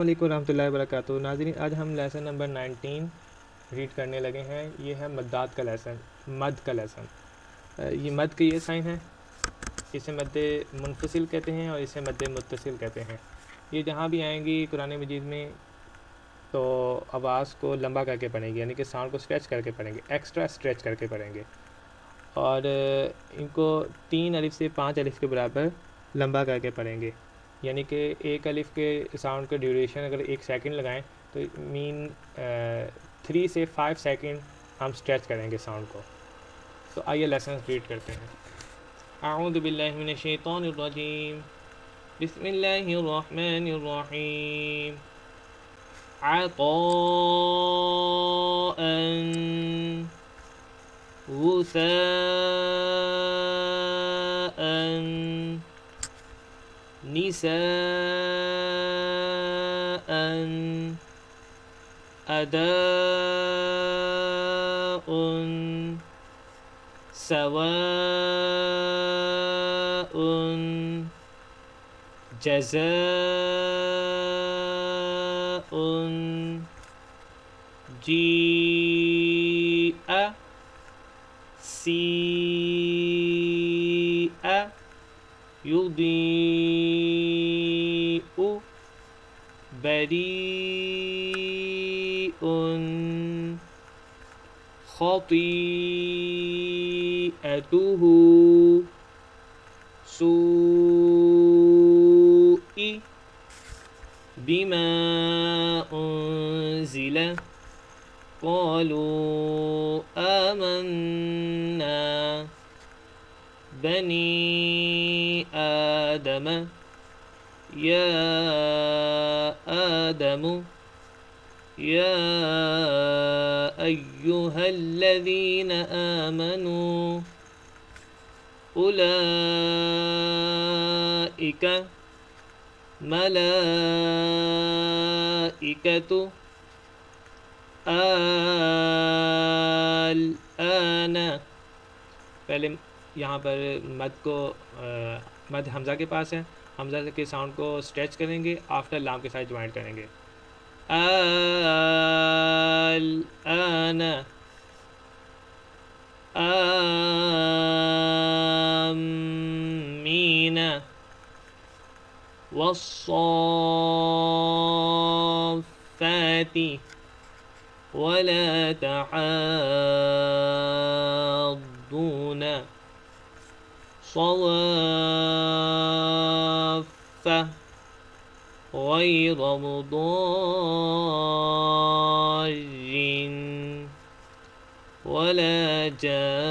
वालेकुम रहमतुल्लाहि व बरकातुहू। नाज़रीन, आज हम लेसन नंबर 19 रीड करने लगे हैं। ये है मद्दात का लेसन, मद का लेसन। ये मद के ये साइन है, इसे मद मुनफसिल कहते हैं और इसे मद मुत्तसिल कहते हैं। ये जहाँ भी आएंगी कुरान मजीद में तो आवाज़ को लंबा करके पढ़ेंगे, यानी कि साउंड को स्ट्रेच करके पढ़ेंगे, एक्स्ट्रा स्ट्रेच करके पढ़ेंगे। और इनको 3 अलिफ से 5 अलिफ के बराबर लंबा करके पढ़ेंगे, यानी कि एक अलिफ के साउंड का ड्यूरेशन अगर 1 सेकंड लगाएं तो मीन 3 से 5 सेकंड हम स्ट्रेच करेंगे साउंड को। तो आइए लेसन रीड करते हैं। अऊज़ु बिल्लाहि मिनश शैतानिर रजीम, बिस्मिल्लाहिर रहमानिर रहीम। अताअन गुसाअन निसाअन अदाउन सवाउन जज़ाउन जीअ सीअ युदीउ बरीउन खतीअतुहु सूइ बिमा उन्ज़िल क़ालू आमन्ना बनी आदम या आदमु या अय्युहल्लज़ीना आमनू उलाइका मलाइकतु आना। पहले यहाँ पर मद हमज़ा के पास है, हमज़ा के साउंड को स्ट्रेच करेंगे, आफ्टर लाम के साथ ज्वाइन करेंगे। आना आमीना वस्साफ़ाति वला तहाद्दून सवाफ़ा गैर मुदार्रिन वला जान्नुन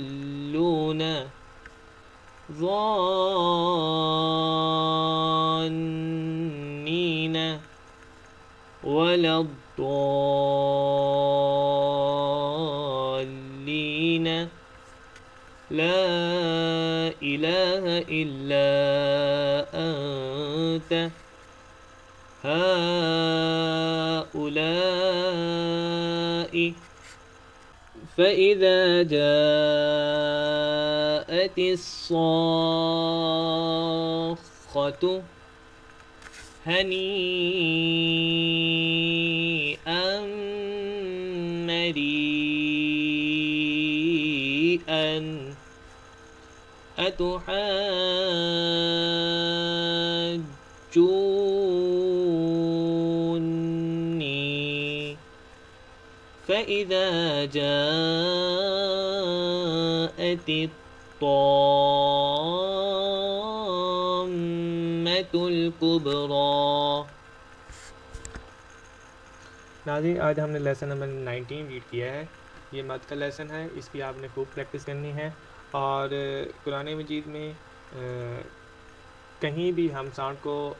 लदाल्लून ظانين ولا الضالين لا إله إلا أنت هؤلاء فإذا جاءت الصاخة هنيئا مريئا أتحاجوني فإذا جاءت الطامة الكبرى। नाज़रीन, आज हमने लेसन नंबर 19 रीड किया है। ये मद का लेसन है, इसकी आपने खूब प्रैक्टिस करनी है। और कुरान मजीद में कहीं भी हम साउंड को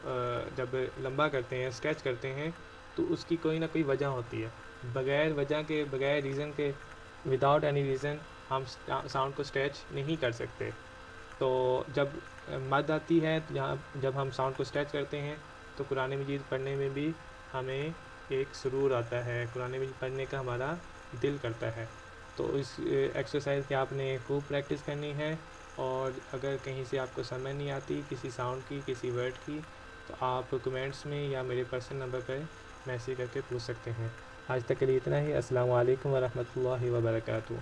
जब लंबा करते हैं, स्ट्रेच करते हैं, तो उसकी कोई ना कोई वजह होती है। बग़ैर वजह के, बग़ैर रीज़न के, विदाउट एनी रीज़न हम साउंड को स्ट्रेच नहीं कर सकते। तो जब मद आती है, जब हम साउंड को स्ट्रेच करते हैं, तो कुरान मजीद पढ़ने में भी हमें एक सुरूर आता है, कुरान मजीद पढ़ने का हमारा दिल करता है। तो इस एक्सरसाइज की आपने खूब प्रैक्टिस करनी है, और अगर कहीं से आपको समझ नहीं आती किसी साउंड की, किसी वर्ड की, तो आप कमेंट्स में या मेरे पर्सनल नंबर पर मैसेज करके पूछ सकते हैं। आज तक के लिए इतना ही। अस्सलाम वालेकुम वरहमतुल्लाहि वबरकातुहू।